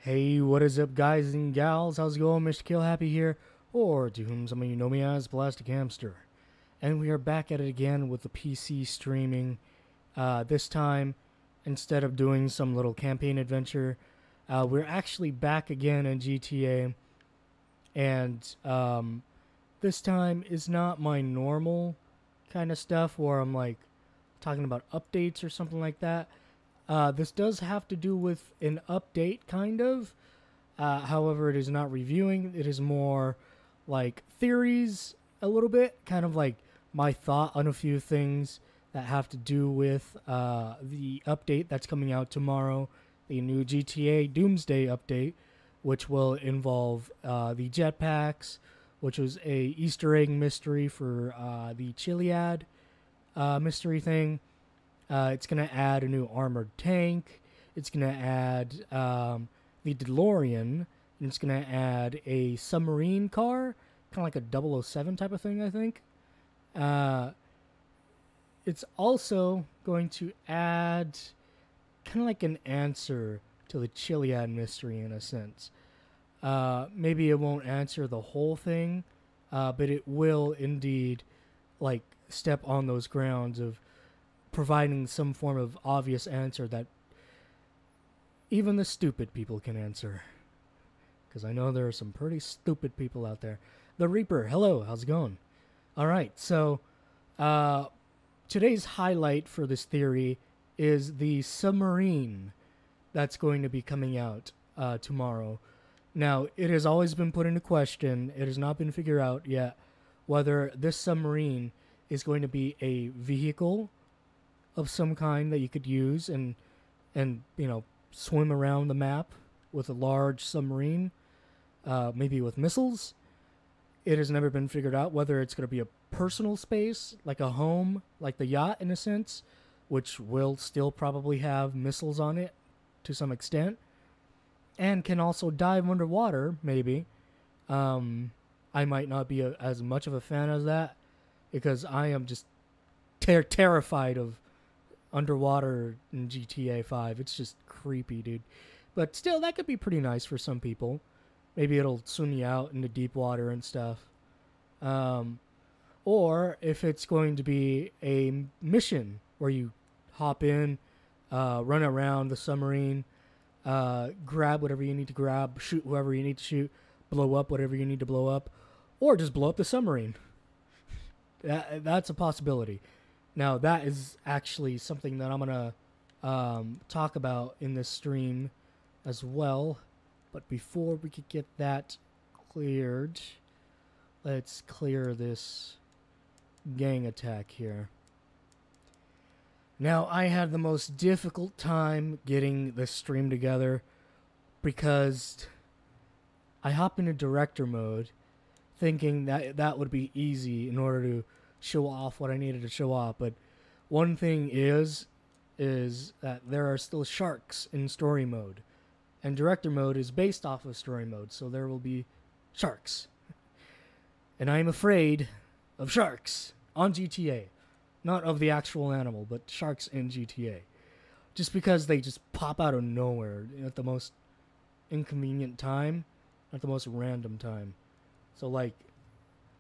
Hey, what is up, guys and gals? How's it going? Mr. Kill Happy here, or to whom some of you know me as Plastic Hamster. And we are back at it again with the PC streaming. This time, instead of doing some little campaign adventure, we're actually back again in GTA. And this time is not my normal kind of stuff where I'm like talking about updates or something like that. This does have to do with an update, kind of. However, it is not reviewing. It is more like theories, a little bit, kind of like my thought on a few things that have to do with the update that's coming out tomorrow, the new GTA Doomsday update, which will involve the jetpacks, which was a Easter egg mystery for the Chiliad mystery thing. It's going to add a new armored tank. It's going to add the DeLorean. And it's going to add a submarine car, kind of like a 007 type of thing, I think. It's also going to add kind of like an answer to the Chiliad mystery in a sense. Maybe it won't answer the whole thing, but it will indeed like step on those grounds of providing some form of obvious answer that even the stupid people can answer. Because I know there are some pretty stupid people out there. The Reaper, hello, how's it going? Alright, so today's highlight for this theory is the submarine that's going to be coming out tomorrow. Now, it has always been put into question, it has not been figured out yet, whether this submarine is going to be a vehicle of some kind that you could use and you know, swim around the map with a large submarine, maybe with missiles. It has never been figured out whether it's going to be a personal space, like a home, like the yacht in a sense, which will still probably have missiles on it to some extent, and can also dive underwater, maybe. I might not be as much of a fan of that, because I am just terrified of underwater in GTA 5. It's just creepy, dude. But still, that could be pretty nice for some people. Maybe it'll swim you out into deep water and stuff. Or if it's going to be a mission where you hop in, run around the submarine, grab whatever you need to grab, shoot whoever you need to shoot, blow up whatever you need to blow up, or just blow up the submarine. That's a possibility. Now, that is actually something that I'm going to talk about in this stream as well. But before we could get that cleared, let's clear this gang attack here. Now, I had the most difficult time getting this stream together because I hopped into director mode thinking that that would be easy in order to show off what I needed to show off. But one thing is that there are still sharks in story mode, and director mode is based off of story mode, so there will be sharks. And I am afraid of sharks on GTA. Not of the actual animal, but sharks in GTA. Just because they just pop out of nowhere at the most inconvenient time, at the most random time. So like,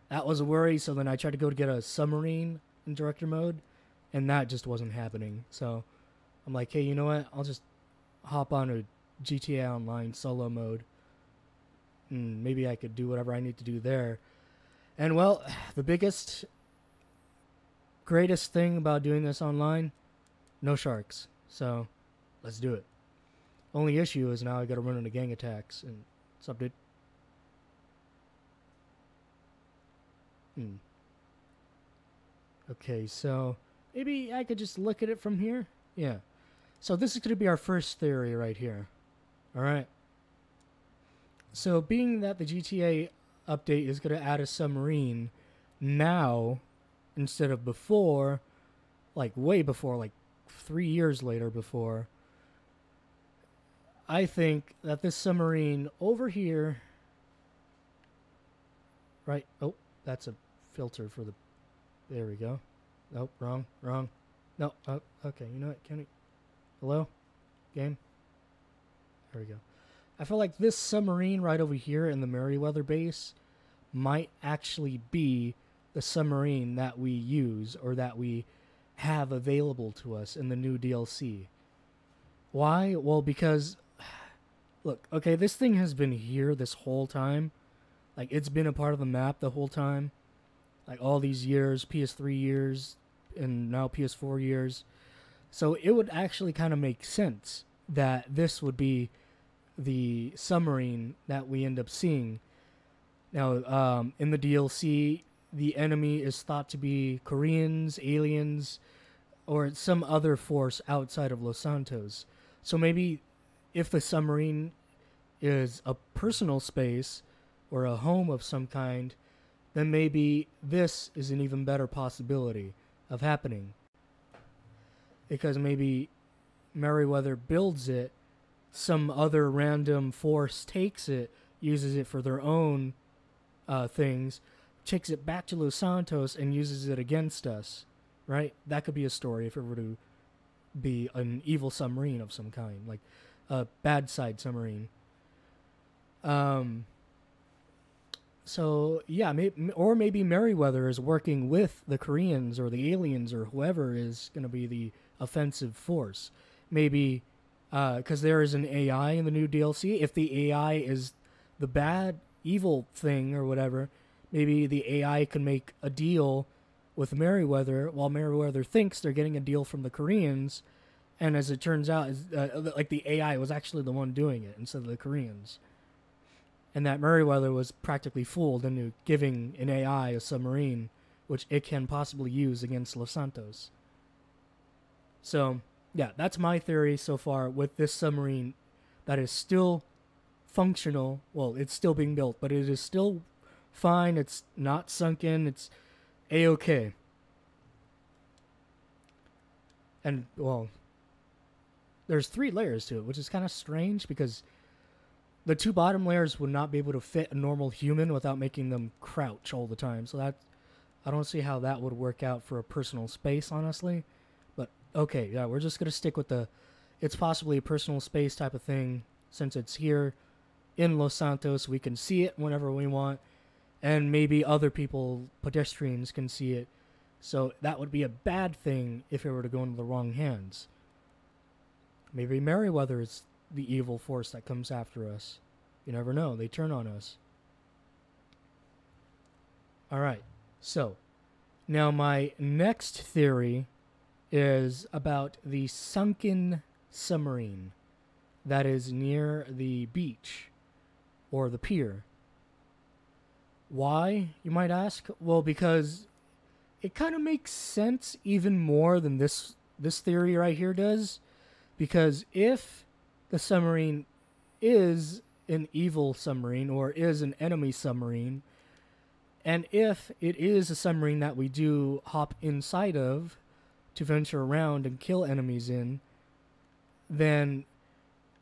that was a worry, so then I tried to go to get a submarine in director mode, and that just wasn't happening. So I'm like, hey, you know what? I'll just hop on a GTA Online solo mode, and maybe I could do whatever I need to do there. And well, the biggest, greatest thing about doing this online, no sharks. So let's do it. Only issue is now I gotta run into gang attacks, and what's up, dude? Okay, so maybe I could just look at it from here. Yeah. So this is going to be our first theory right here. Alright. So being that the GTA update is going to add a submarine now instead of before, like way before, like 3 years later before, I think that this submarine over here, right? Oh, that's a filter for the, there we go. Nope, wrong. No, okay, you know what, can we, hello? Game? There we go. I feel like this submarine right over here in the Merryweather base might actually be the submarine that we use or that we have available to us in the new DLC. Why? Well, because look, okay, this thing has been here this whole time. Like, it's been a part of the map the whole time. Like, all these years, PS3 years, and now PS4 years. So it would actually kind of make sense that this would be the submarine that we end up seeing. Now, in the DLC, the enemy is thought to be Koreans, aliens, or some other force outside of Los Santos. So maybe if the submarine is a personal space or a home of some kind, then maybe this is an even better possibility of happening. Because maybe Merryweather builds it, some other random force takes it, uses it for their own things, takes it back to Los Santos and uses it against us, right? That could be a story if it were to be an evil submarine of some kind, like a bad side submarine. So yeah, maybe Merryweather is working with the Koreans or the aliens or whoever is going to be the offensive force. Maybe because there is an AI in the new DLC. If the AI is the bad, evil thing or whatever, maybe the AI can make a deal with Merryweather while Merryweather thinks they're getting a deal from the Koreans. And as it turns out, like the AI was actually the one doing it instead of the Koreans. And that Merryweather was practically fooled into giving an AI a submarine, which it can possibly use against Los Santos. So, yeah, that's my theory so far with this submarine that is still functional. Well, it's still being built, but it is still fine. It's not sunken. It's A-okay. And, well, there's 3 layers to it, which is kind of strange because the 2 bottom layers would not be able to fit a normal human without making them crouch all the time. So that, I don't see how that would work out for a personal space, honestly. But, okay, yeah, we're just going to stick with it's possibly a personal space type of thing. Since it's here in Los Santos, we can see it whenever we want. And maybe other people, pedestrians, can see it. So that would be a bad thing if it were to go into the wrong hands. Maybe Merryweather is the evil force that comes after us. You never know. They turn on us. Alright. So, now my next theory is about the sunken submarine that is near the beach or the pier. Why, you might ask? Well, because it kind of makes sense even more than this theory right here does. Because if the submarine is an evil submarine or is an enemy submarine, and if it is a submarine that we do hop inside of to venture around and kill enemies in, then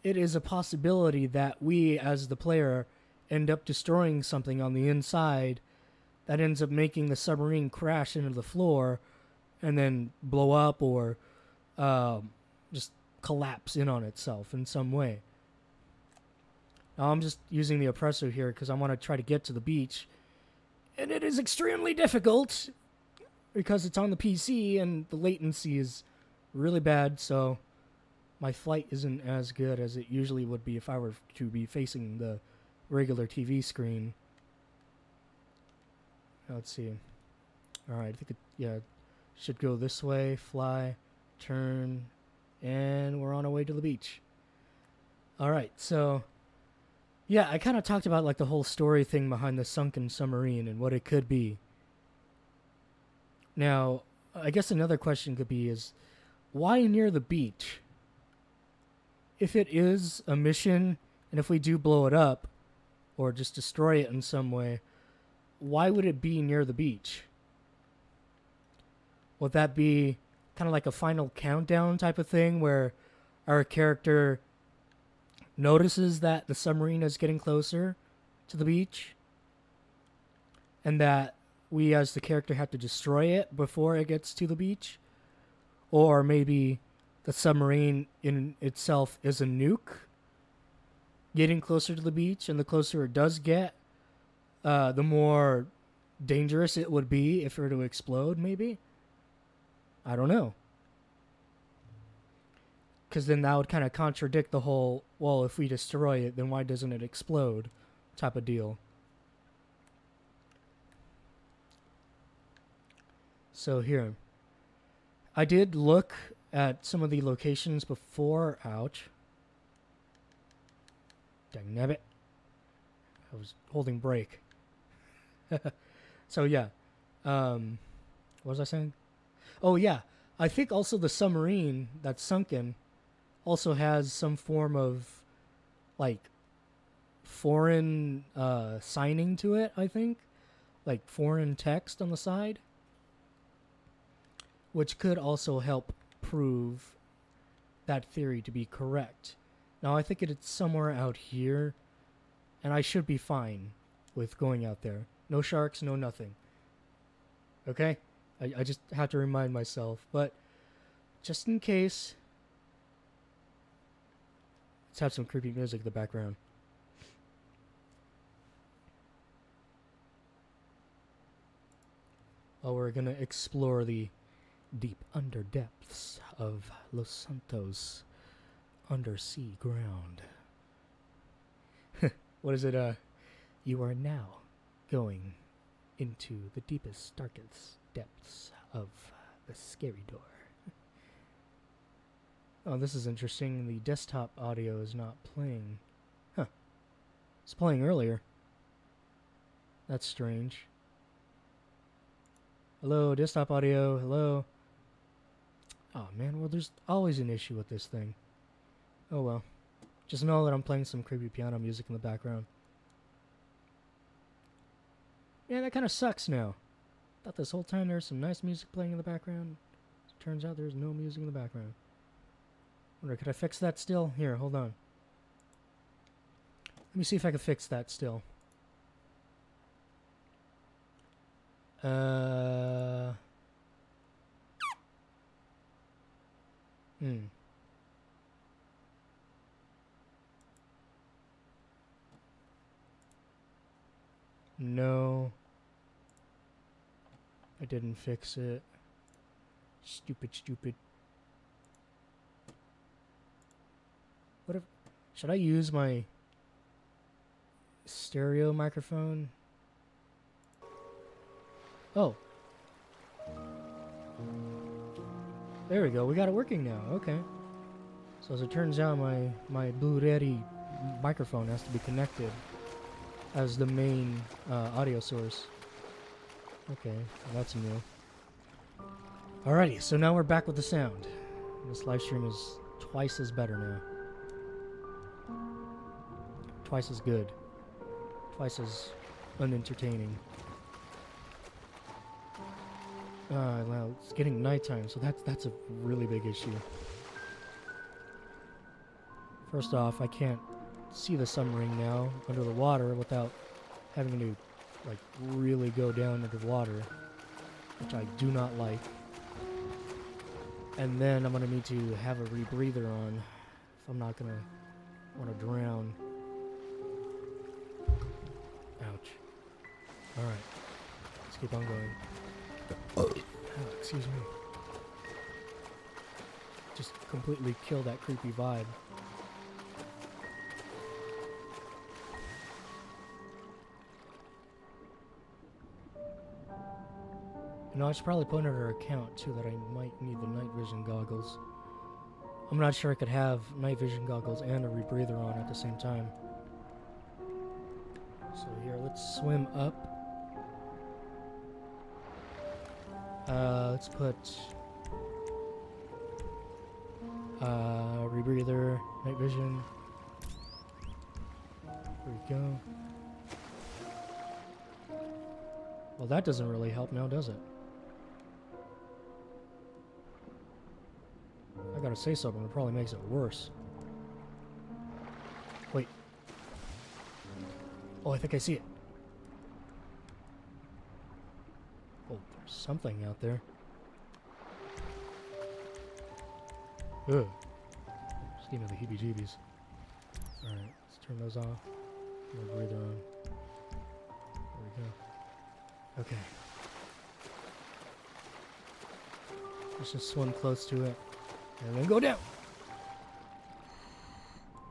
it is a possibility that we, as the player, end up destroying something on the inside that ends up making the submarine crash into the floor and then blow up or just collapse in on itself in some way. Now, I'm just using the oppressor here because I want to try to get to the beach. And it is extremely difficult because it's on the PC and the latency is really bad, so my flight isn't as good as it usually would be if I were to be facing the regular TV screen. Let's see. Alright, I think it should go this way, fly, turn, and we're on our way to the beach. Alright, so yeah, I kind of talked about like the whole story thing behind the sunken submarine and what it could be. Now, I guess another question could be is, why near the beach? If it is a mission, and if we do blow it up, or just destroy it in some way, why would it be near the beach? Would that be kind of like a final countdown type of thing where our character notices that the submarine is getting closer to the beach and that we as the character have to destroy it before it gets to the beach? Or maybe the submarine in itself is a nuke getting closer to the beach, and the closer it does get, the more dangerous it would be if it were to explode, maybe? I don't know. Because then that would kind of contradict the whole, well, if we destroy it, then why doesn't it explode type of deal. So here, I did look at some of the locations before. Ouch. Dang nabbit. I was holding brake. So yeah. What was I saying? Oh yeah. I think also the submarine that's sunken also has some form of like foreign signing to it, I think. Like foreign text on the side. Which could also help prove that theory to be correct. Now, I think it's somewhere out here, and I should be fine with going out there. No sharks, no nothing. Okay? I just have to remind myself, but just in case, let's have some creepy music in the background. Well, we're gonna explore the deep under depths of Los Santos undersea ground. What is it? You are now going into the deepest, darkest depths of the scary door. Oh, this is interesting. The desktop audio is not playing. Huh. It's playing earlier. That's strange. Hello, desktop audio. Hello. Oh man, well there's always an issue with this thing. Oh well. Just know that I'm playing some creepy piano music in the background. Yeah, that kind of sucks now. Thought this whole time there was some nice music playing in the background. Turns out there's no music in the background. Wonder, could I fix that still? Here, hold on. Let me see if I can fix that still. No. I didn't fix it. Stupid. What if... Should I use my stereo microphone? Oh. There we go. We got it working now. Okay. So as it turns out, my Blu-ray microphone has to be connected as the main audio source. Okay, well, that's new. Alrighty, so now we're back with the sound. This live stream is twice as better now. Twice as good. Twice as unentertaining. Well, it's getting nighttime, so that's a really big issue. First off, I can't see the submarine now under the water without having to like really go down into the water, which I do not like. And then I'm gonna need to have a rebreather on if I'm not gonna want to drown. Ouch. Alright, let's keep on going. Oh, excuse me. Just completely kill that creepy vibe. You know, I should probably put under account too that I might need the night vision goggles. I'm not sure I could have night vision goggles and a rebreather on at the same time. So here, let's swim up. Let's put rebreather, night vision. There we go. Well, that doesn't really help now, does it? I gotta say something, it probably makes it worse. Wait. Oh, I think I see it. Oh, there's something out there. Ugh. Just gave me the heebie-jeebies. Alright, let's turn those off. I'm gonna breathe on. There we go. Okay. Let's just swim close to it. And then go down!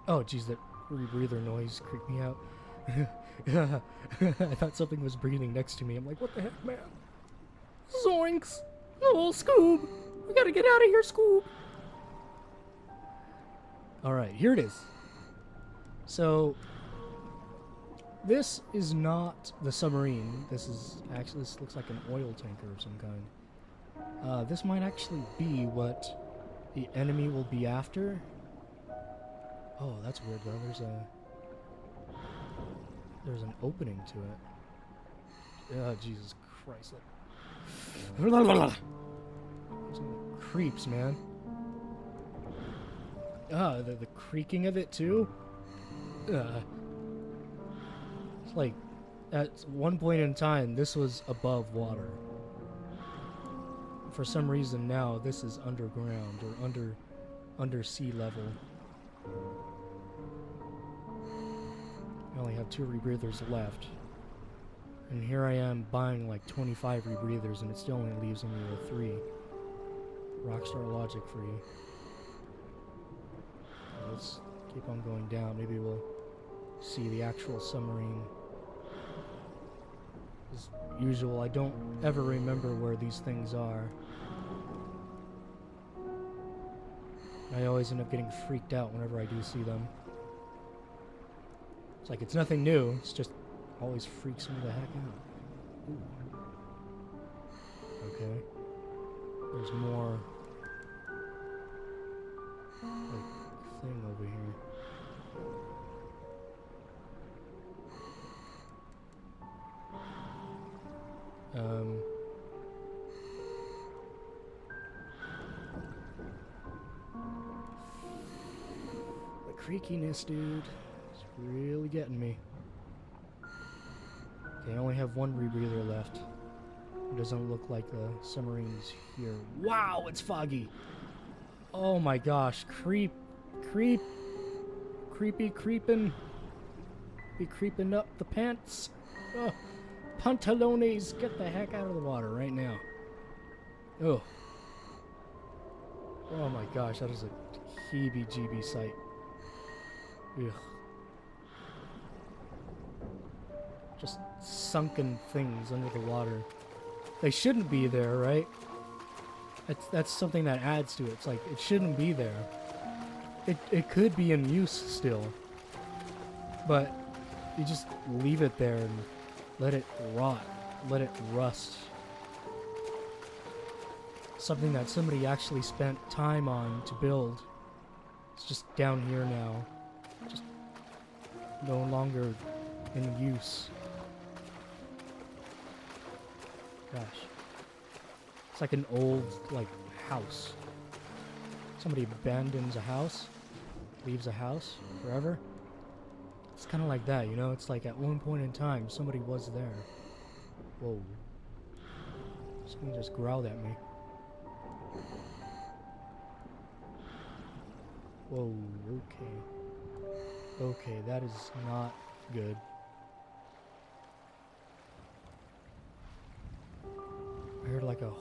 Oh, jeez, that rebreather noise creeped me out. I thought something was breathing next to me. I'm like, what the heck, man? Zoinks! Oh, Scoob! We gotta get out of here, Scoob! Alright, here it is. So, this is not the submarine. This looks like an oil tanker of some kind. This might actually be what the enemy will be after. Oh, that's weird, though. There's an opening to it. Oh, Jesus Christ. Some creeps, man. The creaking of it, too? It's like, at one point in time, this was above water. For some reason now, this is underground, or under sea level. I only have 2 rebreathers left. And here I am buying like 25 rebreathers, and it still only leaves me with 3. Rockstar logic for you. Let's keep on going down. Maybe we'll see the actual submarine. As usual, I don't ever remember where these things are. I always end up getting freaked out whenever I do see them. It's like it's nothing new, it's just always freaks me the heck out. Ooh. Okay. There's more like thing over here. The creakiness, dude, is really getting me. Okay, I only have 1 rebreather left. It doesn't look like the submarine's here. Wow, it's foggy! Oh my gosh, creepy creeping. Be creeping up the pants. Oh, pantalones, get the heck out of the water right now. Oh. Oh my gosh, that is a heebie-jeebie sight. Ugh. Just sunken things under the water. They shouldn't be there, right? That's something that adds to it. It's like, it shouldn't be there. It could be in use still. But you just leave it there and let it rot. Let it rust. Something that somebody actually spent time on to build. It's just down here now. Just no longer in use. Gosh. It's like an old, like, house. Somebody abandons a house, leaves a house forever. It's kind of like that, you know? It's like at one point in time, somebody was there. Whoa. Something just growled at me. Whoa, okay. Okay, that is not good. I heard like a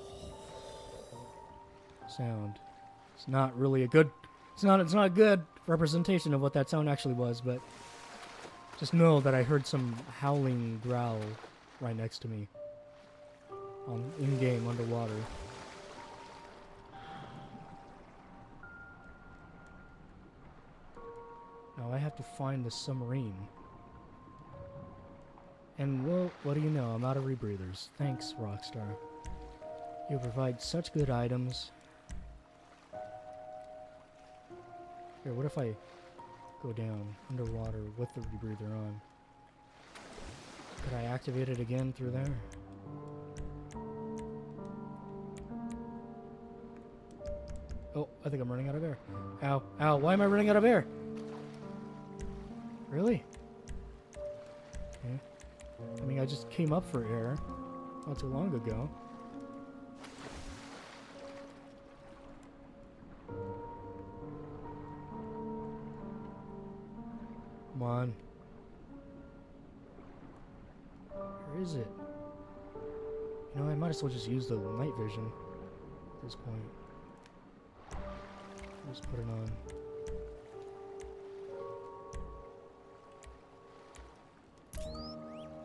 sound. It's not really a good, it's not a good representation of what that sound actually was, but just know that I heard some howling growl right next to me. In-game, underwater. Now I have to find the submarine. And well, what do you know? I'm out of rebreathers. Thanks, Rockstar. You provide such good items. Here, what if I go down underwater with the rebreather on? Could I activate it again through there? Oh, I think I'm running out of air. Ow, ow, why am I running out of air? Really? Okay. I mean, I just came up for air not too long ago. Come on. Where is it? You know, I might as well just use the night vision at this point. Just put it on.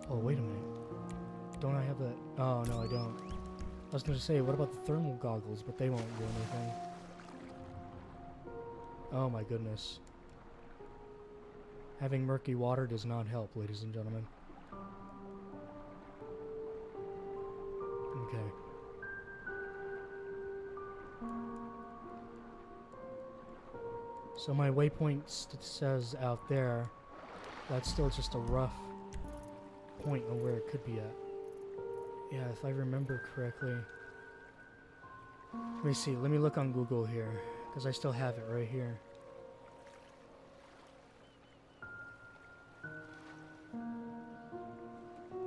Oh, wait a minute. Don't I have that? Oh, no, I don't. I was going to say, what about the thermal goggles? But they won't do anything. Oh, my goodness. Having murky water does not help, ladies and gentlemen. Okay. So my waypoint says out there, that's still just a rough point of where it could be at. Yeah, if I remember correctly. Let me see, let me look on Google here, because I still have it right here.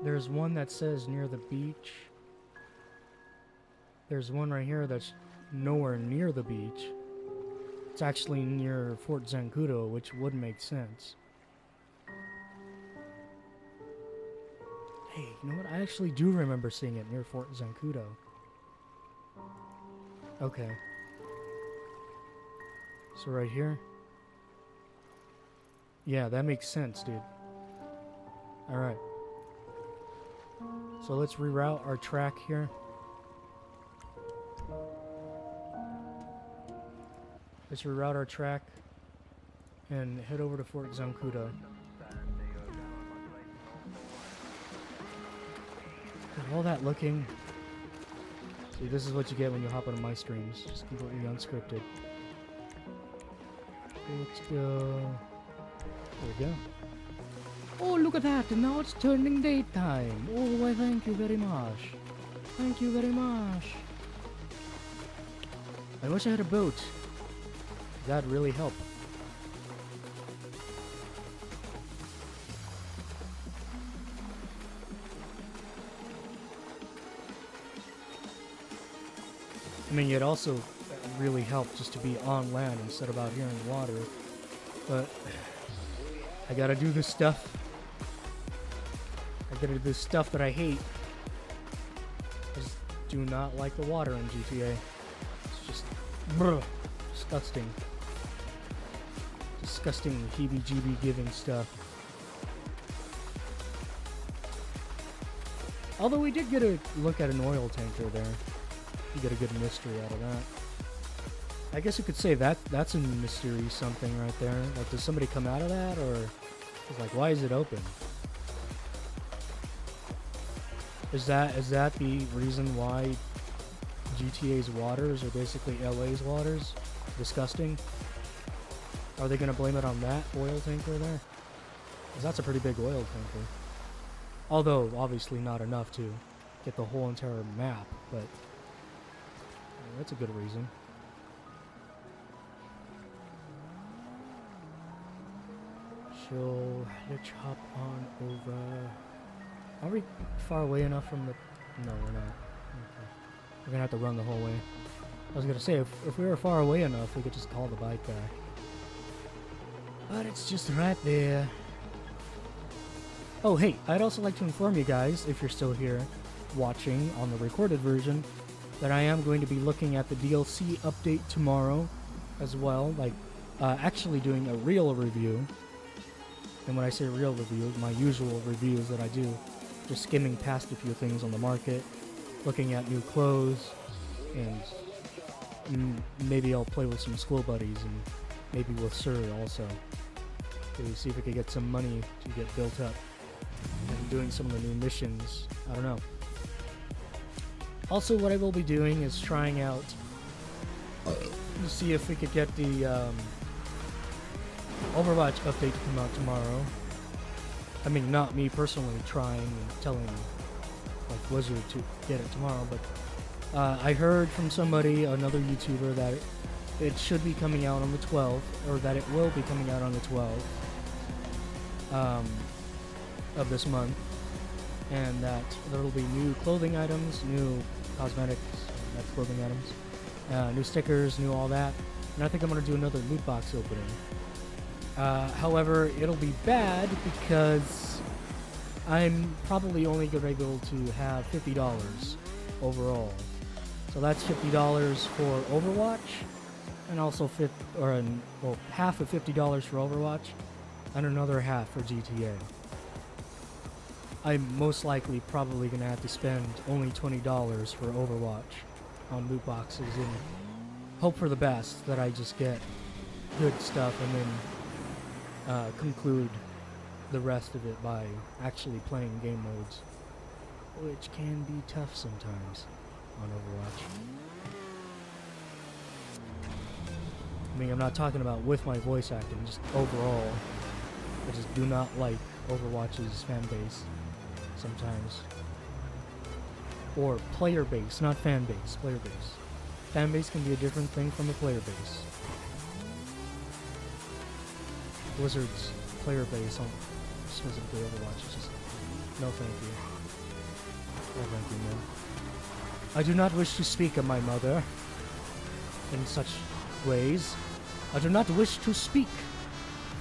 There's one that says near the beach. There's one right here that's nowhere near the beach. It's actually near Fort Zancudo, which would make sense. Hey, you know what? I actually do remember seeing it near Fort Zancudo. Okay. So right here? Yeah, that makes sense, dude. Alright. So let's reroute our track here. Let's reroute our track and head over to Fort Zancudo. All that looking. See, this is what you get when you hop onto my streams. Just completely unscripted. Let's go. There we go. Oh, look at that! And now it's turning daytime. Oh, why, thank you very much. Thank you very much. I wish I had a boat. That'd really help. I mean, it'd also really help just to be on land instead of out here in water. But I gotta do this stuff. I gotta do this stuff that I hate. I just do not like the water in GTA. It's just disgusting. Disgusting heebie-jeebie giving stuff. Although we did get a look at an oil tanker there. You get a good mystery out of that. I guess you could say that that's a mystery something right there. Like, does somebody come out of that, or it's like, why is it open? Is that the reason why GTA's waters are basically LA's waters? Disgusting. Are they gonna blame it on that oil tanker there? Because that's a pretty big oil tanker. Although obviously not enough to get the whole entire map, but that's a good reason. So let's hop on over. Are we far away enough from the? No, we're not. Okay. We're gonna have to run the whole way. I was gonna say if we were far away enough, we could just call the bike back. But it's just right there. Oh, hey, I'd also like to inform you guys, if you're still here watching on the recorded version, that I am going to be looking at the DLC update tomorrow as well, like actually doing a real review. And when I say real review, my usual reviews that I do, just skimming past a few things on the market, looking at new clothes, and maybe I'll play with some school buddies, and maybe with Sir also, to see if we could get some money to get built up, and doing some of the new missions. I don't know. Also, what I will be doing is trying out to see if we could get the Overwatch update to come out tomorrow. I mean, not me personally trying and telling like Blizzard to get it tomorrow, but I heard from somebody, another YouTuber, that it should be coming out on the 12th, or that it will be coming out on the 12th of this month, and that there will be new clothing items, new cosmetics, that's clothing items, new stickers, new all that, and I think I'm going to do another loot box opening. However, it'll be bad because I'm probably only going to be able to have $50 overall. So that's $50 for Overwatch, and also half of $50 for Overwatch, and another half for GTA. I'm most likely probably going to have to spend only $20 for Overwatch on loot boxes and hope for the best that I just get good stuff and then conclude the rest of it by actually playing game modes, which can be tough sometimes on Overwatch. I mean, I'm not talking about with my voice acting, just overall. I just do not like Overwatch's fan base sometimes. Or player base, not fan base, player base. Fan base can be a different thing from a player base. Blizzard's player base on specifically Overwatch is just no thank you. No thank you, man. I do not wish to speak of my mother in such ways. I do not wish to speak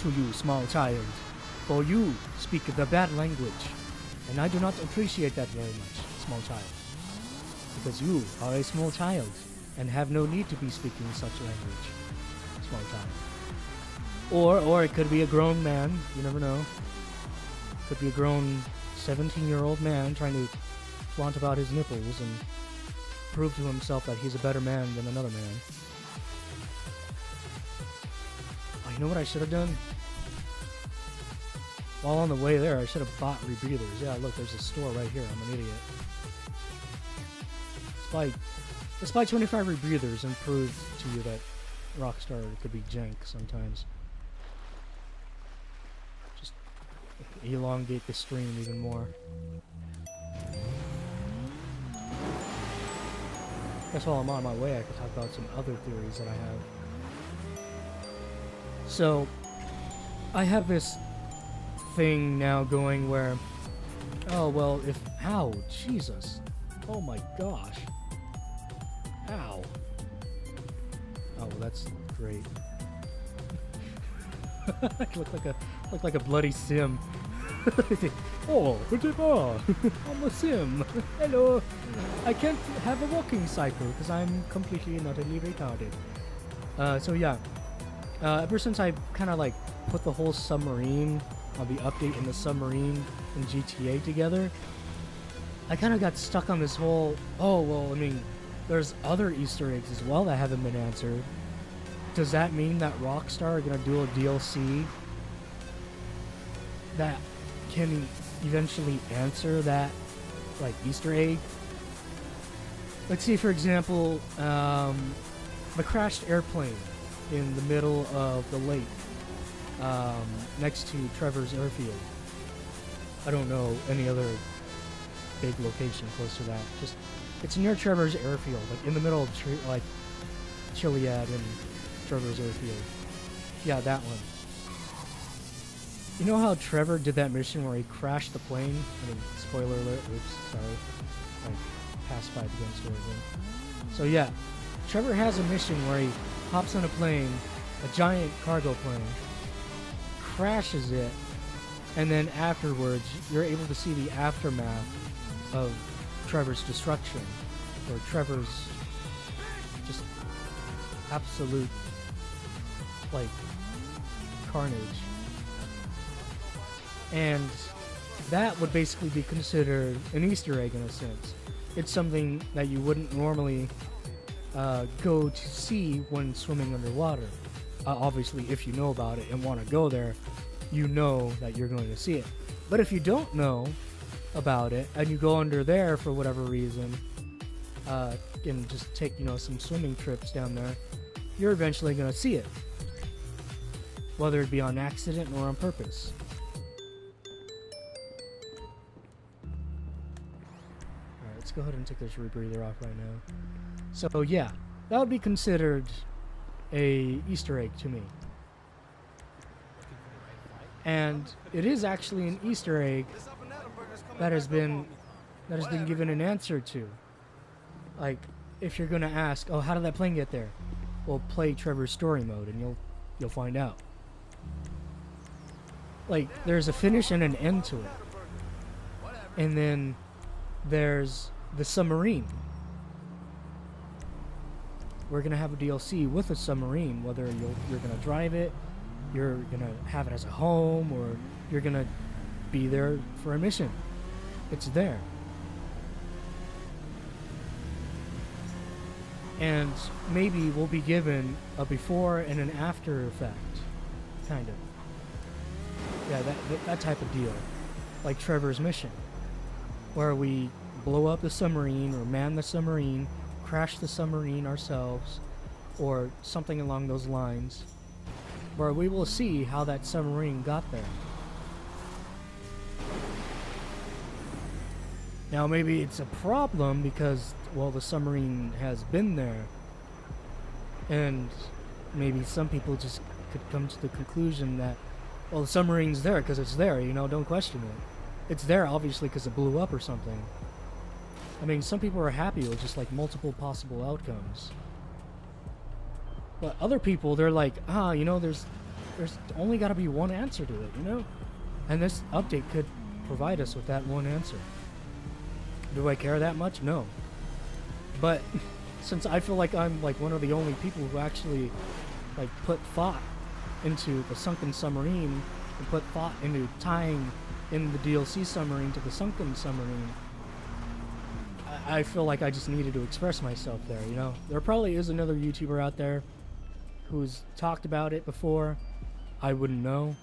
to you, small child, for you speak the bad language, and I do not appreciate that very much, small child, because you are a small child and have no need to be speaking such language, small child. Or it could be a grown man, you never know. Could be a grown 17-year-old man trying to flaunt about his nipples and prove to himself that he's a better man than another man. Oh, you know what I should have done? While on the way there, I should have bought rebreathers. Yeah, look, there's a store right here. I'm an idiot. Let's buy 25 rebreathers and prove to you that Rockstar could be jank sometimes. Just elongate the stream even more. Guess while I'm on my way, I could talk about some other theories that I have. So, I have this thing now going where, oh well, ow, Jesus, oh my gosh, ow, oh well, that's great. I look like a bloody sim. Oh, I'm a sim. Hello. I can't have a walking cycle because I'm completely and utterly retarded. So yeah, ever since I kind of like put the whole submarine, the update in the submarine and GTA together, I kind of got stuck on this whole, oh well, I mean, there's other Easter eggs as well that haven't been answered. Does that mean that Rockstar are gonna do a DLC that can eventually answer that, like, Easter egg? Let's see, for example, the crashed airplane in the middle of the lake, next to Trevor's airfield. I don't know any other big location close to that. Just, it's near Trevor's airfield, like in the middle of Chiliad and Trevor's airfield. Yeah, that one. You know how Trevor did that mission where he crashed the plane? I mean, spoiler alert, oops, sorry. I passed by the gun store again. So yeah, Trevor has a mission where he hops on a plane, a giant cargo plane, crashes it, and then afterwards you're able to see the aftermath of Trevor's destruction, or Trevor's just absolute, like, carnage. And that would basically be considered an Easter egg in a sense. It's something that you wouldn't normally go to see when swimming underwater. Obviously, if you know about it and want to go there, you know that you're going to see it. But if you don't know about it and you go under there for whatever reason, and just take, you know, some swimming trips down there, you're eventually going to see it, whether it be on accident or on purpose. Alright, let's go ahead and take this rebreather off right now. So yeah, that would be considered a Easter egg to me. And it is actually an Easter egg that has been given an answer to. Like, if you're gonna ask, oh, how did that plane get there? Well, play Trevor's story mode and you'll find out. like, there's a finish and an end to it. And then there's the submarine. We're gonna have a DLC with a submarine, whether you're gonna drive it, you're gonna have it as a home, or you're gonna be there for a mission. It's there. And maybe we'll be given a before and an after effect. Kind of. Yeah, that type of deal. Like Trevor's mission. Where we blow up the submarine, or man the submarine, crash the submarine ourselves, or something along those lines. Where we will see how that submarine got there. Now maybe it's a problem because, well, the submarine has been there. And maybe some people just could come to the conclusion that, well, the submarine's there because it's there, you know, don't question it. It's there obviously because it blew up or something. I mean, some people are happy with just like multiple possible outcomes. But other people, they're like, you know, there's only got to be one answer to it, you know? And this update could provide us with that one answer. Do I care that much? No. But since I feel like I'm like one of the only people who actually like put thought into the sunken submarine and put thought into tying in the DLC submarine to the sunken submarine, I feel like I just needed to express myself there, you know? There probably is another YouTuber out there who's talked about it before. I wouldn't know.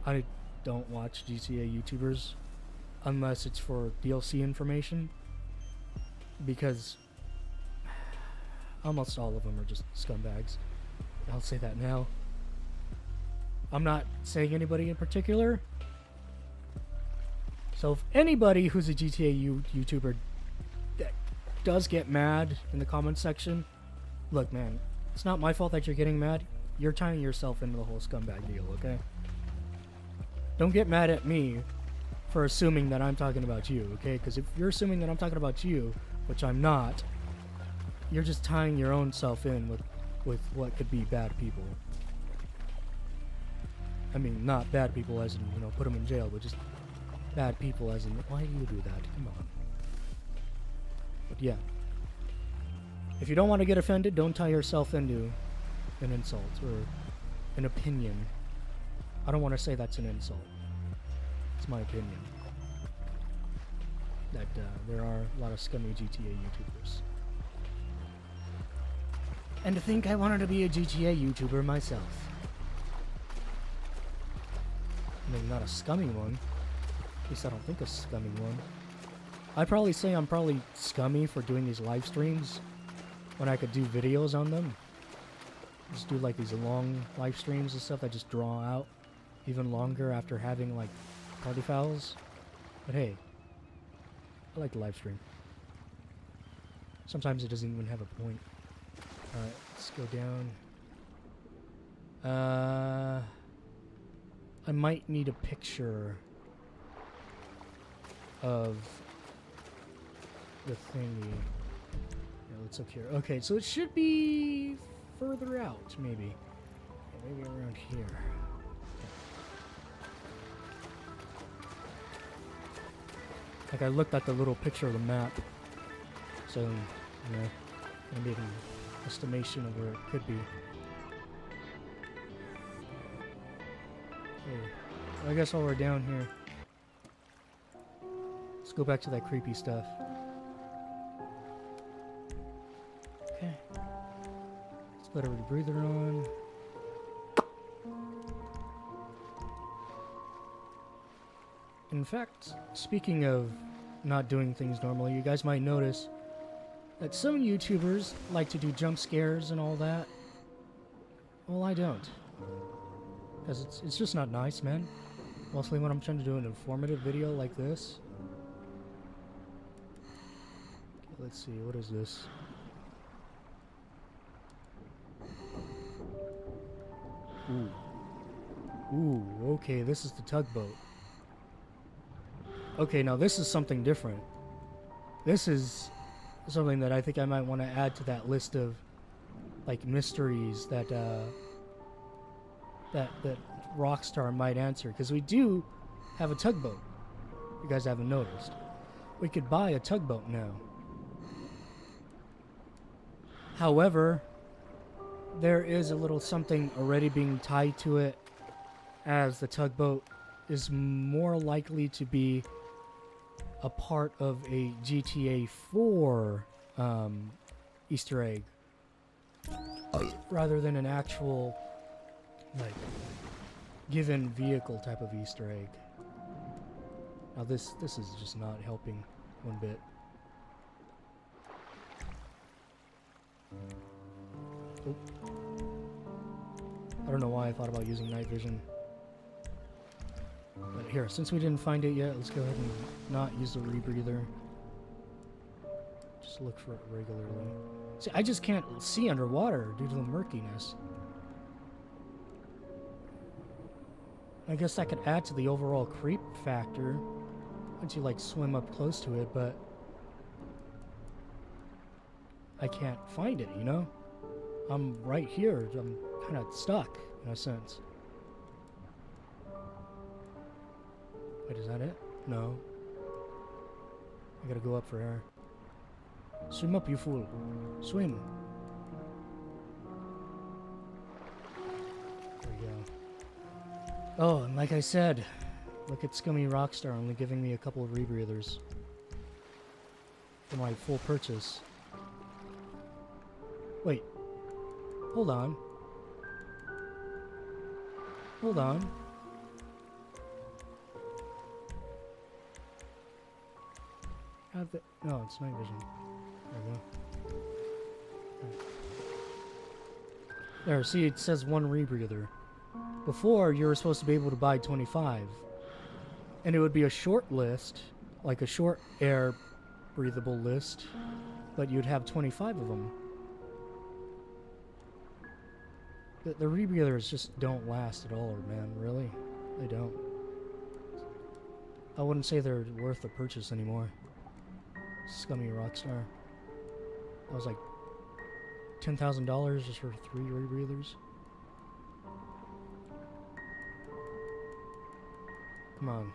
I don't watch GTA YouTubers unless it's for DLC information, because almost all of them are just scumbags. I'll say that now. I'm not saying anybody in particular. So if anybody who's a GTA YouTuber that does get mad in the comment section, look, man, it's not my fault that you're getting mad. You're tying yourself into the whole scumbag deal, okay? Don't get mad at me for assuming that I'm talking about you, okay? Because if you're assuming that I'm talking about you, which I'm not, you're just tying your own self in with what could be bad people. I mean, not bad people as in, you know, put them in jail, but just bad people as in, why do you do that? Come on. But yeah. If you don't want to get offended, don't tie yourself into an insult or an opinion. I don't want to say that's an insult. It's my opinion. That there are a lot of scummy GTA YouTubers. And to think I wanted to be a GTA YouTuber myself. I mean, not a scummy one. At least I don't think a scummy one. I'd probably say I'm probably scummy for doing these live streams when I could do videos on them. Just do like these long live streams and stuff that just draw out even longer after having like party fouls. But hey, I like the live stream. Sometimes it doesn't even have a point. Alright, let's go down. I might need a picture of the thingy. Yeah, let's look here. Okay, so it should be further out, maybe. Yeah, maybe around here. Like, I looked at the little picture of the map, so, you know, I made an estimation of where it could be. Okay. I guess while we're down here, let's go back to that creepy stuff. Okay. Let's put our breather on. In fact, speaking of not doing things normally, you guys might notice that some YouTubers like to do jump scares and all that. Well, I don't. Because it's just not nice, man. Mostly when I'm trying to do an informative video like this. Okay, let's see, what is this? Ooh. Ooh, okay, this is the tugboat. Okay, now this is something different. This is something that I think I might want to add to that list of, like, mysteries that, that Rockstar might answer, because we do have a tugboat. You guys haven't noticed. We could buy a tugboat now. However, there is a little something already being tied to it, as the tugboat is more likely to be a part of a GTA 4 Easter egg, rather than an actual, like, given vehicle type of Easter egg. Now this is just not helping one bit. Oh. I don't know why I thought about using night vision. But here, since we didn't find it yet, let's go ahead and not use the rebreather. Just look for it regularly. See, I just can't see underwater due to the murkiness. I guess that could add to the overall creep factor once you like swim up close to it, but I can't find it, you know? I'm right here. I'm kind of stuck in a sense. Wait, is that it? No. I gotta go up for air. Swim up, you fool. Swim. There we go. Oh, and like I said, look at Scummy Rockstar only giving me a couple of rebreathers for my full purchase. Wait. Hold on. Hold on. No, it's night vision. There we go. Okay. There, see, it says 1 rebreather. Before, you were supposed to be able to buy 25. And it would be a short list, like a short air breathable list, but you'd have 25 of them. The rebreathers just don't last at all, man, really. They don't. I wouldn't say they're worth the purchase anymore. Scummy Rockstar. That was like $10,000 just for 3 rebreathers. Come on.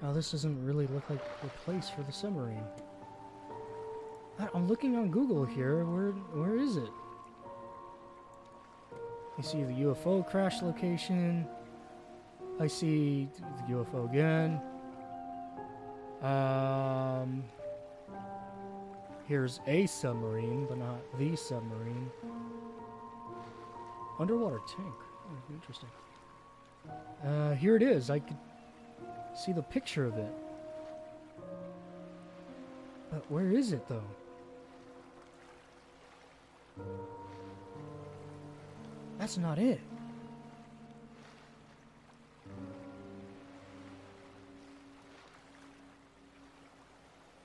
Now this doesn't really look like the place for the submarine. I'm looking on Google here. Where is it? I see the UFO crash location. I see the UFO again. Here's a submarine, but not the submarine. Underwater tank. Oh, interesting. Here it is. I could see the picture of it. But where is it, though? That's not it.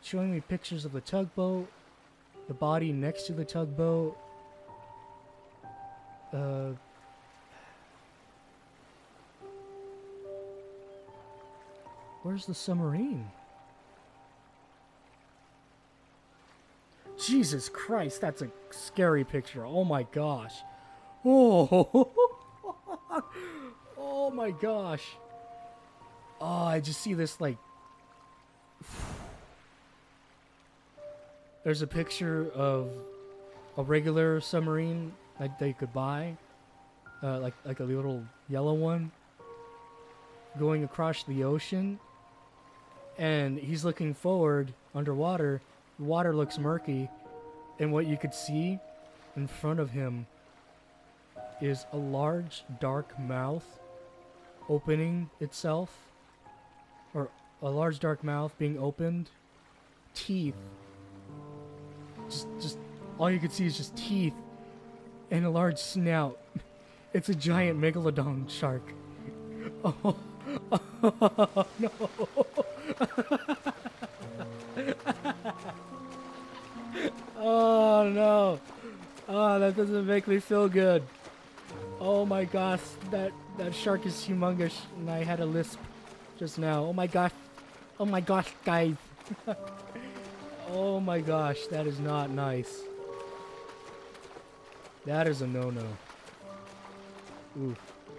Showing me pictures of the tugboat, the body next to the tugboat. Where's the submarine? Jesus Christ, that's a scary picture. Oh my gosh. Oh, oh my gosh. Oh, I just see this like... There's a picture of a regular submarine that you could buy. Like a little yellow one. Going across the ocean. And he's looking forward underwater. The water looks murky. And what you could see in front of him is a large dark mouth opening itself, or a large dark mouth being opened, teeth, just all you could see is just teeth and a large snout. It's a giant megalodon shark. Oh, oh no. Oh no. Oh, that doesn't make me feel good. Oh my gosh, that shark is humongous, and I had a lisp just now. Oh my gosh, guys. Oh my gosh, that is not nice. That is a no-no. Oof,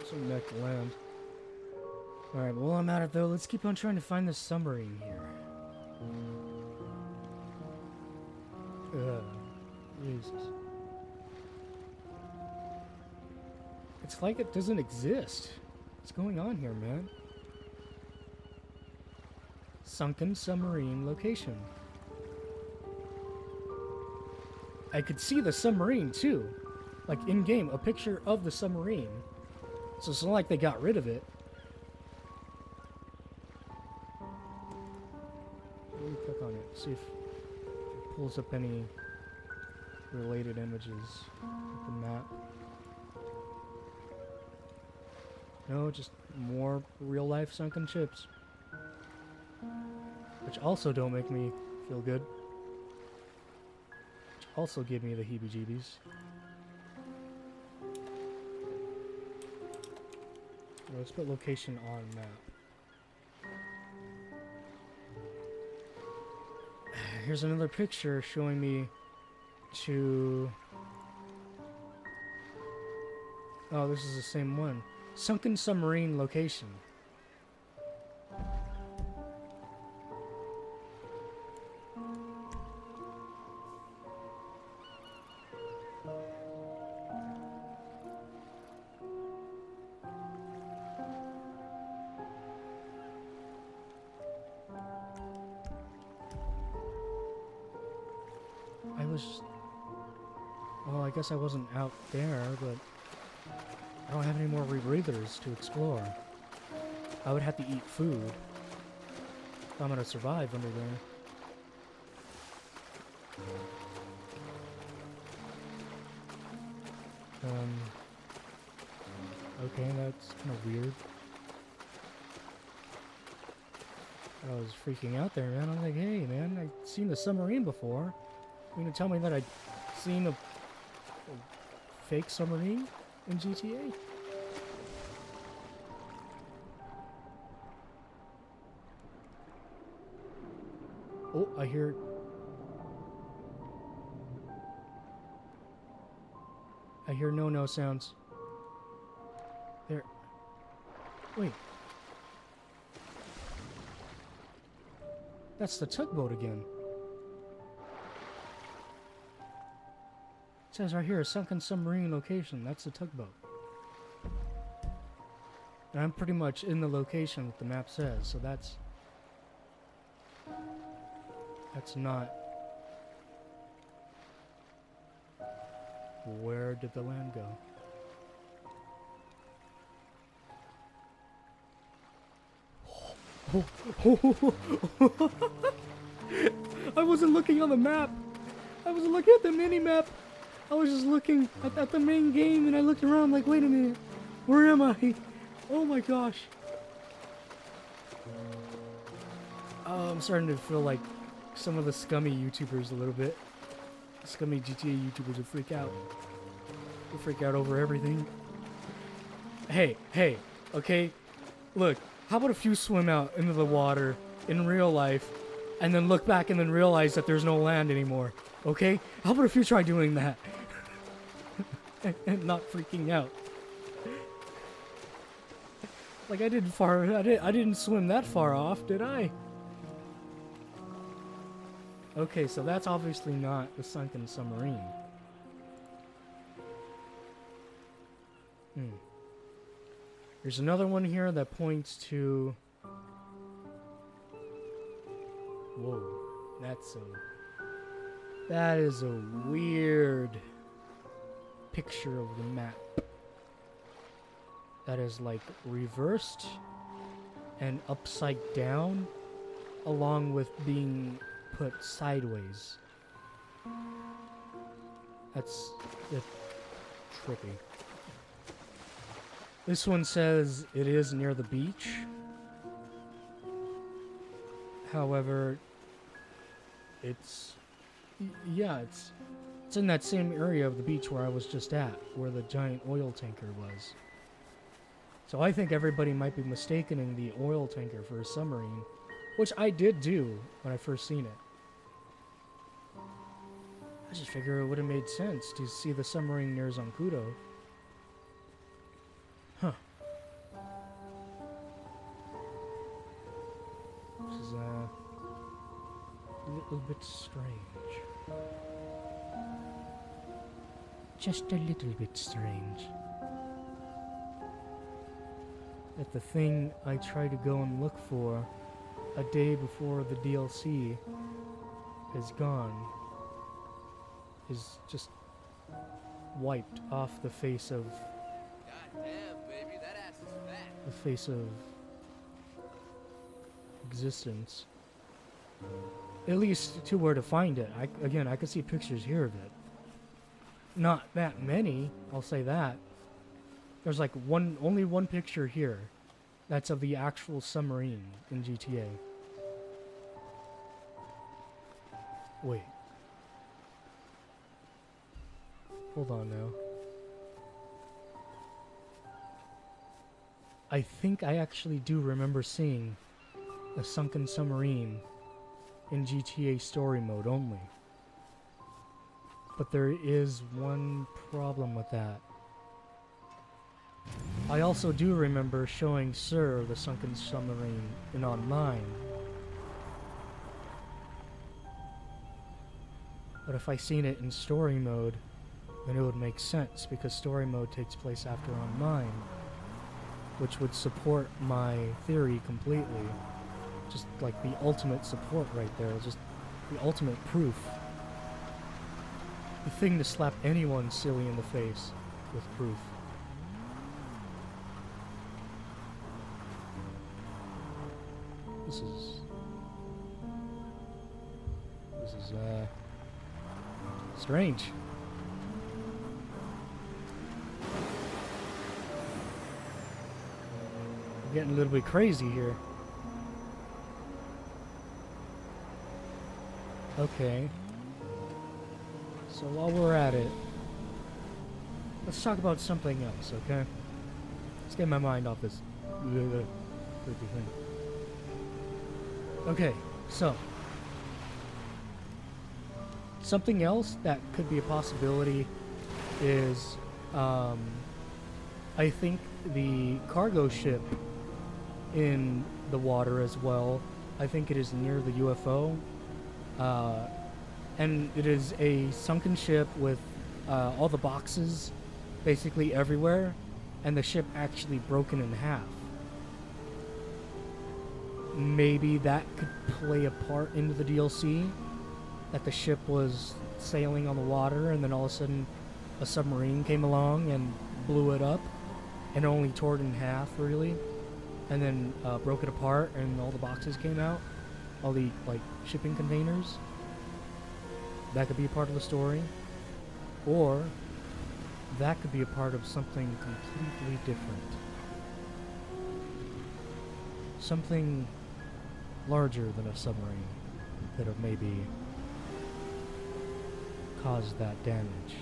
some neck to land. Alright, well, I'm at it though. Let's keep on trying to find this submarine here. Jesus. It's like it doesn't exist. What's going on here, man? Sunken submarine location. I could see the submarine too. Like in game, a picture of the submarine. So it's not like they got rid of it. Let me click on it, see if it pulls up any related images with the map. No, just more real-life sunken ships. Which also don't make me feel good. Which also give me the heebie-jeebies. Let's put location on map. Here's another picture showing me to... Oh, this is the same one. Sunken submarine location. Well, I guess I wasn't out there, but I don't have any more rebreathers to explore. I would have to eat food if I'm gonna survive under there. Okay, that's kind of weird. I was freaking out there, man. I was like, hey, man, I've seen the submarine before. You gonna tell me that I've seen a fake submarine in GTA? Oh, I hear... no sounds. There. Wait. That's the tugboat again. It says right here, a sunken submarine location. That's the tugboat. And I'm pretty much in the location that the map says, so that's not... Where did the land go? I wasn't looking on the map. I wasn't looking at the mini-map. I was just looking at the main game, and I looked around like, wait a minute. Where am I? Oh my gosh. Oh, I'm starting to feel like some of the scummy YouTubers a little bit. Scummy GTA YouTubers would freak out. They freak out over everything. Hey, okay? Look, how about if you swim out into the water in real life and then look back and then realize that there's no land anymore, okay? How about if you try doing that? and not freaking out. Like I didn't swim that far off, did I? Okay, so that's obviously not the sunken submarine. There's another one here that points to... Whoa, that is a weird picture of the map. That is like reversed and upside down, along with being put sideways. That's trippy. This one says it is near the beach. However, it's in that same area of the beach where I was just at, where the giant oil tanker was. So I think everybody might be mistaking the oil tanker for a submarine, which I did do when I first seen it. I just figure it would have made sense to see the submarine near Zancudo. Huh. This is a little bit strange. Just a little bit strange. That the thing I try to go and look for a day before the DLC is gone is just wiped off the face of Baby, that ass is fat. the face of existence. At least to where to find it. I could see pictures here of it. Not that many, I'll say that. There's like only one picture here. That's of the actual submarine in GTA. Wait. Hold on now. I think I actually do remember seeing a sunken submarine in GTA story mode only. But there is one problem with that. I also do remember showing Sir the sunken submarine in online. But if I seen it in story mode, then it would make sense because story mode takes place after online, which would support my theory completely. Just like the ultimate support right there, just the ultimate proof. The thing to slap anyone silly in the face with proof. This is strange. I'm getting a little bit crazy here. Okay. So while we're at it, let's talk about something else, okay? Let's get my mind off this creepy thing. Okay, so something else that could be a possibility is I think the cargo ship in the water as well. I think it is near the UFO. And it is a sunken ship with all the boxes basically everywhere, and the ship actually broken in half. Maybe that could play a part into the DLC, that the ship was sailing on the water and then all of a sudden a submarine came along and blew it up and only tore it in half really, and then broke it apart and all the boxes came out, all the like shipping containers. That could be a part of the story, or that could be a part of something completely different. Something larger than a submarine could have maybe caused that damage.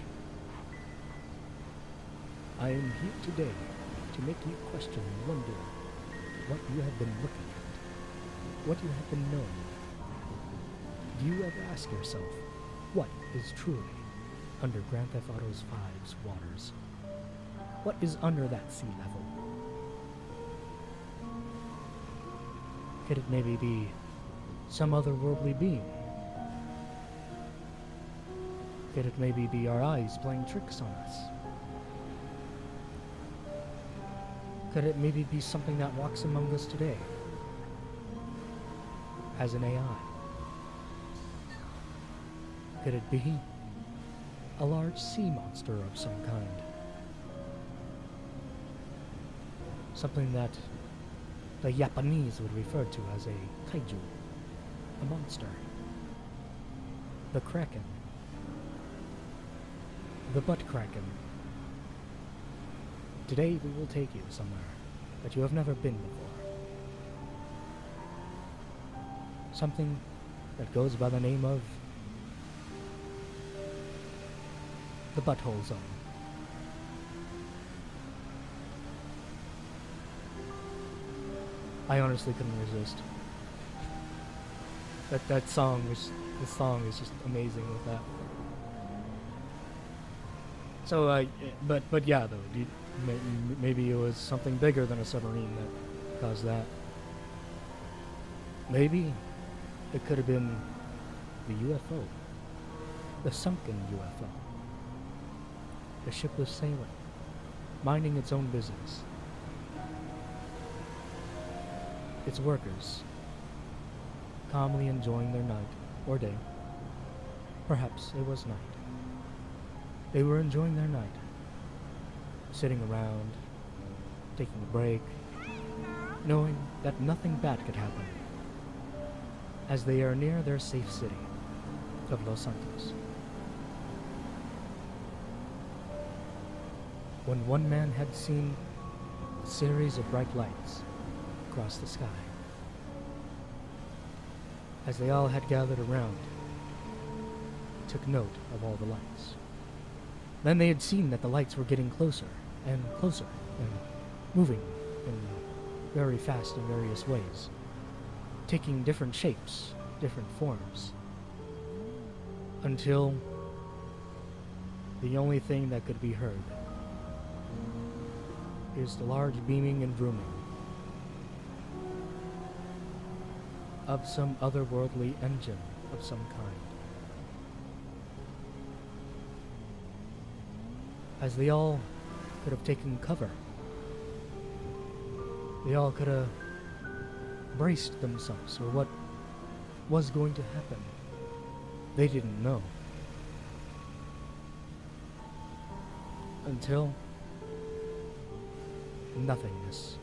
I am here today to make you question and wonder what you have been looking at, what you have been knowing. Do you ever ask yourself, what is truly under Grand Theft Auto 5's waters? What is under that sea level? Could it maybe be some otherworldly being? Could it maybe be our eyes playing tricks on us? Could it maybe be something that walks among us today as an AI? Could it be a large sea monster of some kind? Something that the Japanese would refer to as a kaiju, a monster. The Kraken. The Butt Kraken. Today we will take you somewhere that you have never been before. Something that goes by the name of the Butthole Zone. I honestly couldn't resist. This song is just amazing with that. So, but yeah, though, maybe it was something bigger than a submarine that caused that. Maybe it could have been the UFO, the sunken UFO. The ship was sailing, minding its own business. Its workers, calmly enjoying their night or day. Perhaps it was night. They were enjoying their night, sitting around, taking a break, knowing that nothing bad could happen, as they are near their safe city of Los Santos. When one man had seen a series of bright lights across the sky, as they all had gathered around, took note of all the lights. Then they had seen that the lights were getting closer and closer and moving in very fast in various ways, taking different shapes, different forms, until the only thing that could be heard is the large beaming and vrooming of some otherworldly engine of some kind. As they all could have taken cover. They all could have braced themselves for what was going to happen. They didn't know. Until nothingness.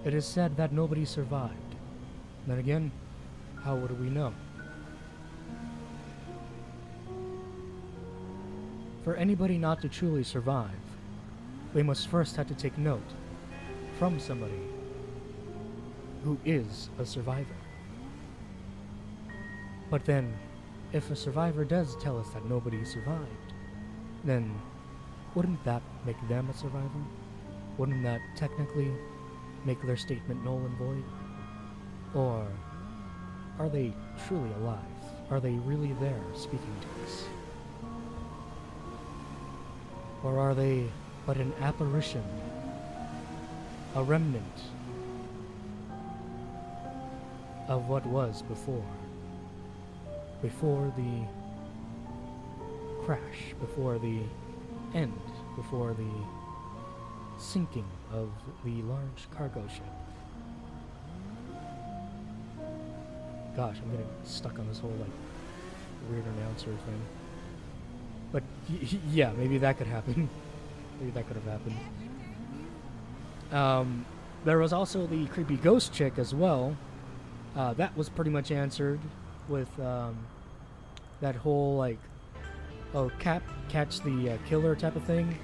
It is said that nobody survived. Then again, how would we know? For anybody not to truly survive, they must first have to take note from somebody who is a survivor. But then, if a survivor does tell us that nobody survived, then wouldn't that make them a survivor? Wouldn't that technically make their statement null and void? Or are they truly alive? Are they really there speaking to us? Or are they but an apparition, a remnant of what was before the crash, before the end, before the sinking of the large cargo ship? Gosh, I'm getting stuck on this whole weird announcer thing. But yeah, maybe that could happen. Maybe that could have happened. There was also the creepy ghost chick as well. That was pretty much answered with that whole catch the killer type of thing.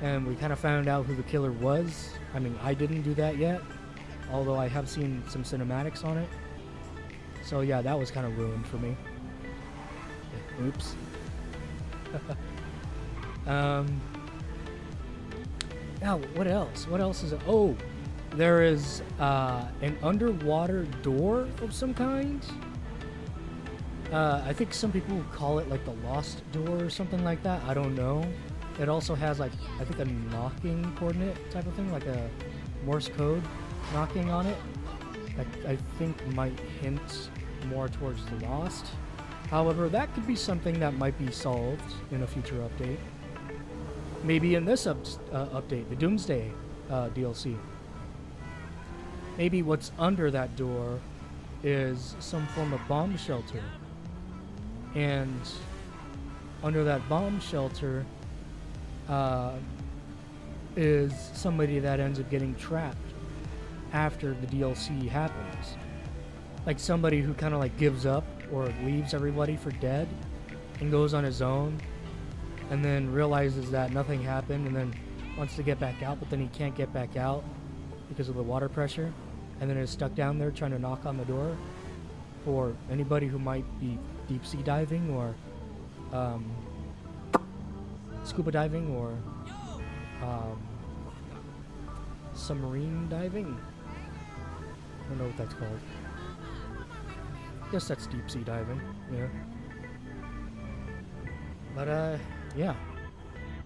And we kind of found out who the killer was. I mean, I didn't do that yet, although I have seen some cinematics on it. So yeah, that was kind of ruined for me. Oops. Now, what else? What else is it? Oh, there is an underwater door of some kind. I think some people call it like the lost door or something like that. I don't know. It also has I think a knocking coordinate type of thing, like a Morse code knocking on it. That I think might hint more towards the lost. However, that could be something that might be solved in a future update. Maybe in this update, the Doomsday DLC. Maybe what's under that door is some form of bomb shelter. And under that bomb shelter is somebody that ends up getting trapped after the DLC happens. Like somebody who kind of gives up or leaves everybody for dead and goes on his own and then realizes that nothing happened and then wants to get back out, but then he can't get back out because of the water pressure, and then is stuck down there trying to knock on the door. For anybody who might be deep sea diving or scuba diving or submarine diving. I don't know what that's called. guess that's deep sea diving. Yeah. But yeah.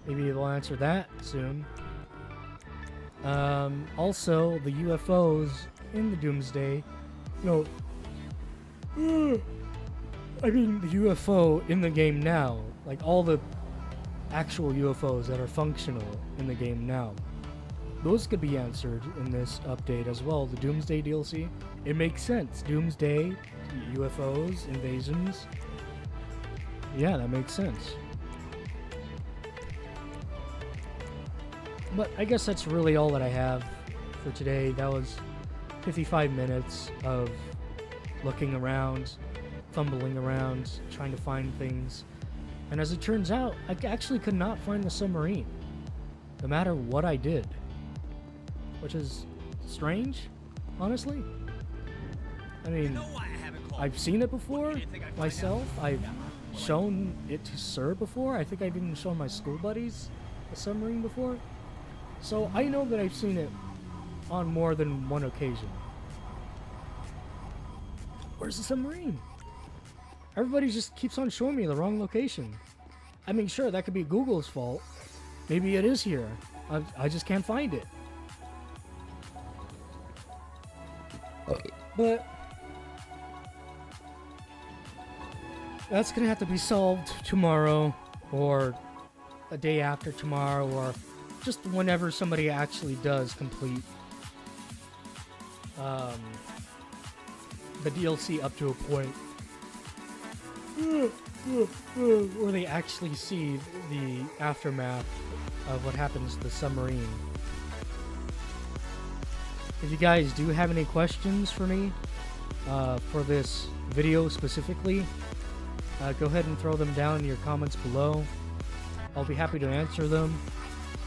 Maybe they'll answer that soon. Also, the UFOs in the Doomsday, you know, I mean, the UFO in the game now, like all the actual UFOs that are functional in the game now, those could be answered in this update as well. The Doomsday DLC, it makes sense. Doomsday, UFOs, invasions. Yeah, that makes sense. But I guess that's really all that I have for today. That was 55 minutes of looking around, fumbling around, trying to find things. And as it turns out, I actually could not find the submarine, no matter what I did. Which is strange, honestly. I mean, I've seen it before myself. I've shown it to Sir before. I think I've even shown my school buddies a submarine before. So I know that I've seen it on more than one occasion. Where's the submarine? Everybody just keeps on showing me the wrong location. I mean, sure, that could be Google's fault. Maybe it is here. I just can't find it. But that's gonna have to be solved tomorrow, or a day after tomorrow, or just whenever somebody actually does complete the DLC up to a point where they actually see the aftermath of what happens to the submarine. If you guys do have any questions for me for this video specifically, go ahead and throw them down in your comments below. I'll be happy to answer them.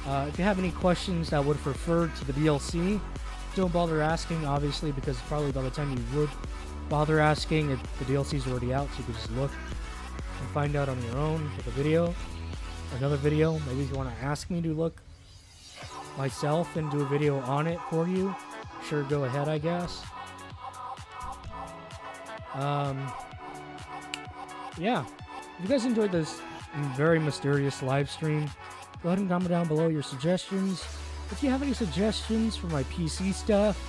If you have any questions that would refer to the DLC, don't bother asking, obviously, because probably by the time you would bother asking, the DLC's already out, so you can just look and find out on your own with a video, another video. Maybe if you want to ask me to look myself and do a video on it for you, sure, go ahead, I guess. Yeah, if you guys enjoyed this very mysterious live stream, go ahead and comment down below your suggestions. If you have any suggestions for my PC stuff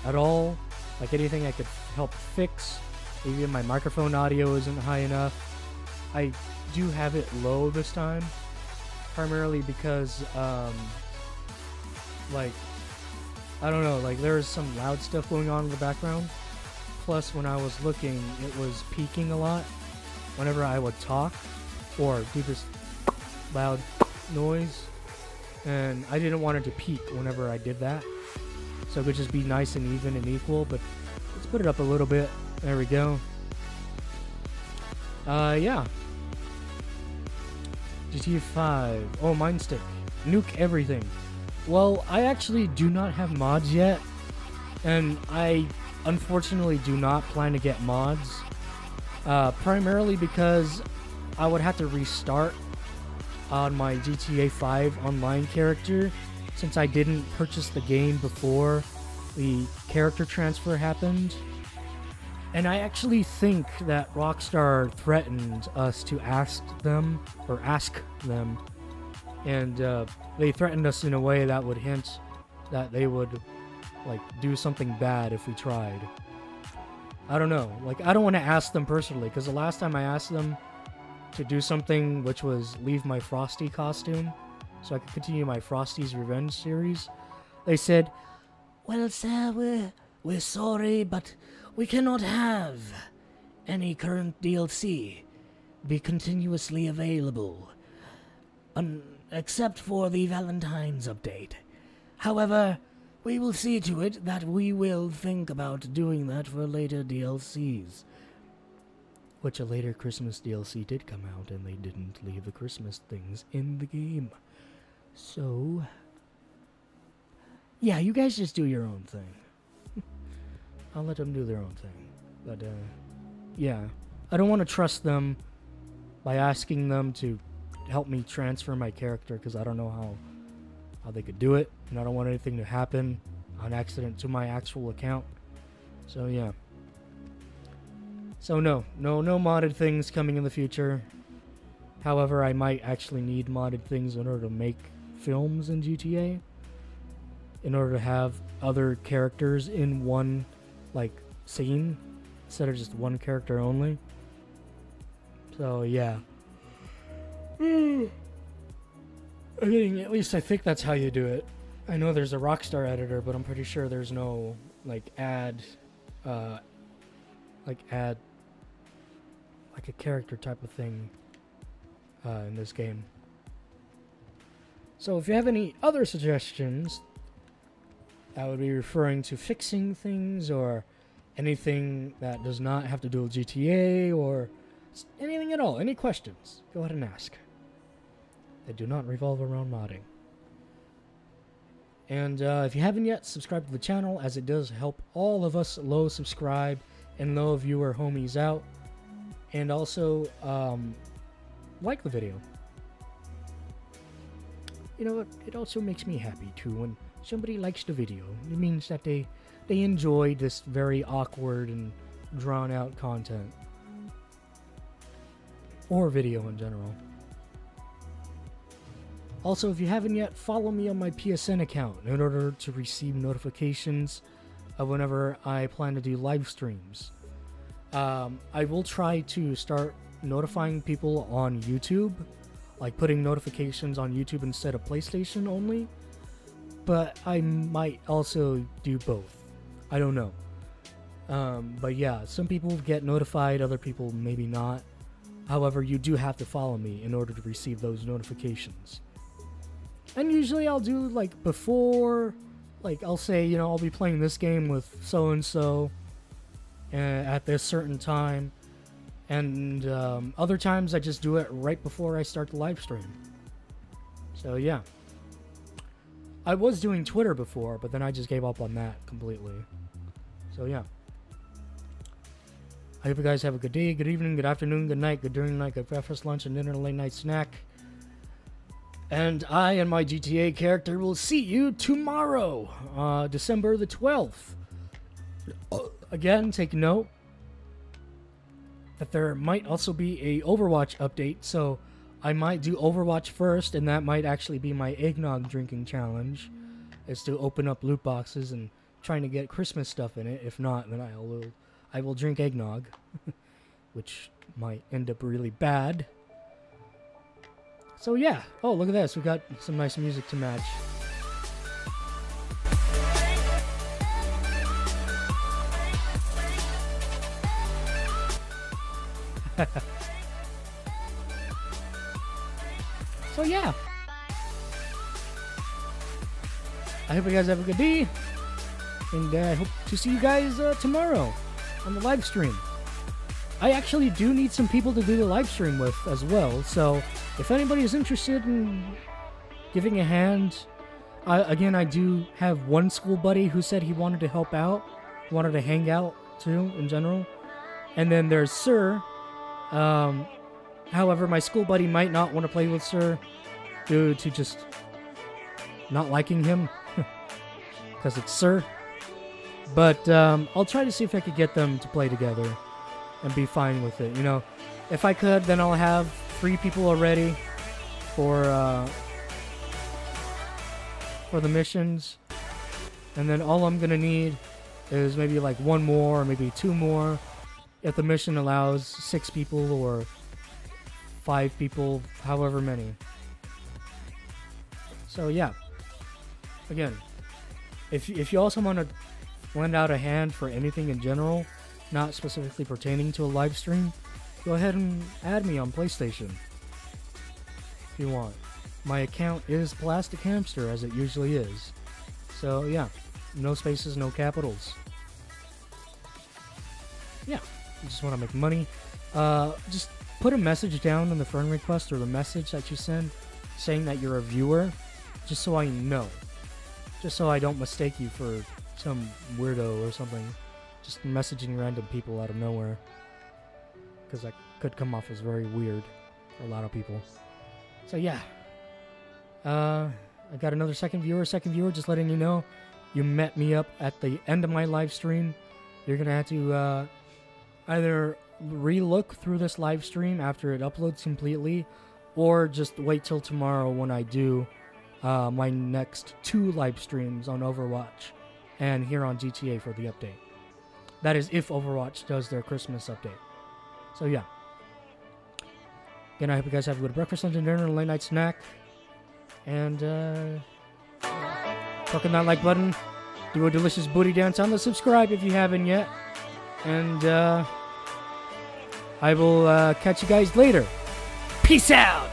at all, like anything I could help fix, maybe my microphone audio isn't high enough. I do have it low this time, primarily because, like, I don't know, like there's some loud stuff going on in the background. Plus, when I was looking, it was peaking a lot whenever I would talk or do this loud noise, and I didn't want it to peak whenever I did that, so it could just be nice and even and equal. But let's put it up a little bit. There we go. Yeah, GTAV 5. Oh, mine stick, nuke everything. Well, I actually do not have mods yet, and I unfortunately do not plan to get mods, primarily because I would have to restart on my GTA 5 online character, since I didn't purchase the game before the character transfer happened. And I actually think that Rockstar threatened us to ask them, and they threatened us in a way that would hint that they would, like, do something bad if we tried. I don't know, like, I don't want to ask them personally, because the last time I asked them to do something, which was leave my Frosty costume so I could continue my Frosty's Revenge series, they said, "Well, sir, we're sorry, but we cannot have any current DLC be continuously available, except for the Valentine's update. However, we will see to it that we will think about doing that for later DLCs." Which a later Christmas DLC did come out, and they didn't leave the Christmas things in the game. So, yeah, you guys just do your own thing. I'll let them do their own thing. But, yeah, I don't want to trust them by asking them to help me transfer my character, because I don't know how they could do it, and I don't want anything to happen on accident to my actual account. So, yeah. So no modded things coming in the future. However, I might actually need modded things in order to make films in GTA. In order to have other characters in one, like, scene, instead of just one character only. So, yeah. I mean, at least I think that's how you do it. I know there's a Rockstar editor, but I'm pretty sure there's no, like, add a character type of thing in this game. So if you have any other suggestions that would be referring to fixing things or anything that does not have to do with GTA or anything at all, any questions, go ahead and ask. They do not revolve around modding. And if you haven't yet, subscribe to the channel, as it does help all of us low subscribe and low viewer homies out. And also, like the video. You know what? It also makes me happy too when somebody likes the video. It means that they enjoy this very awkward and drawn out content. Or video in general. Also, if you haven't yet, follow me on my PSN account in order to receive notifications of whenever I plan to do live streams. I will try to start notifying people on YouTube, like putting notifications on YouTube instead of PlayStation only, but I might also do both. I don't know. But yeah, some people get notified, other people maybe not. However, you do have to follow me in order to receive those notifications. And usually I'll do, like, before, like, I'll say, you know, I'll be playing this game with so-and-so at this certain time. And other times I just do it right before I start the live stream. So, yeah. I was doing Twitter before, but then I just gave up on that completely. So, yeah. I hope you guys have a good day, good evening, good afternoon, good night, good during the night, good breakfast, lunch, and dinner, late night snack. And I and my GTA character will see you tomorrow, December the 12th. Again, take note that there might also be a Overwatch update, so I might do Overwatch first, and that might actually be my eggnog drinking challenge, is to open up loot boxes and trying to get Christmas stuff in it. If not, then I will drink eggnog, which might end up really bad. So yeah. Oh, look at this. We got some nice music to match. So yeah. I hope you guys have a good day. And I hope to see you guys tomorrow on the live stream. I actually do need some people to do the live stream with as well, so if anybody is interested in giving a hand, again, I do have one school buddy who said he wanted to help out, wanted to hang out too, in general. And then there's Sir. However, my school buddy might not want to play with Sir due to just not liking him, because it's Sir. But I'll try to see if I could get them to play together and be fine with it. You know, if I could, then I'll have 3 people already for the missions, and then all I'm gonna need is maybe like 1 more or maybe 2 more if the mission allows 6 people or 5 people, however many. So yeah, again, if you also want to lend out a hand for anything in general, not specifically pertaining to a live stream, go ahead and add me on PlayStation if you want. My account is Plastic Hamster, as it usually is. So yeah, no spaces, no capitals. Yeah, you just want to make money. Just put a message down in the friend request or the message that you send saying that you're a viewer, just so I know. Just so I don't mistake you for some weirdo or something. Just messaging random people out of nowhere, because that could come off as very weird for a lot of people. So yeah, I got another second viewer, just letting you know, you met me up at the end of my live stream. You're gonna have to either re-look through this live stream after it uploads completely, or just wait till tomorrow when I do my next 2 live streams on Overwatch and here on GTA for the update. That is if Overwatch does their Christmas update. So yeah. Again, I hope you guys have a good breakfast, lunch, and dinner, and a late night snack. And click on that like button. Do a delicious booty dance on the subscribe if you haven't yet. And I will catch you guys later. Peace out.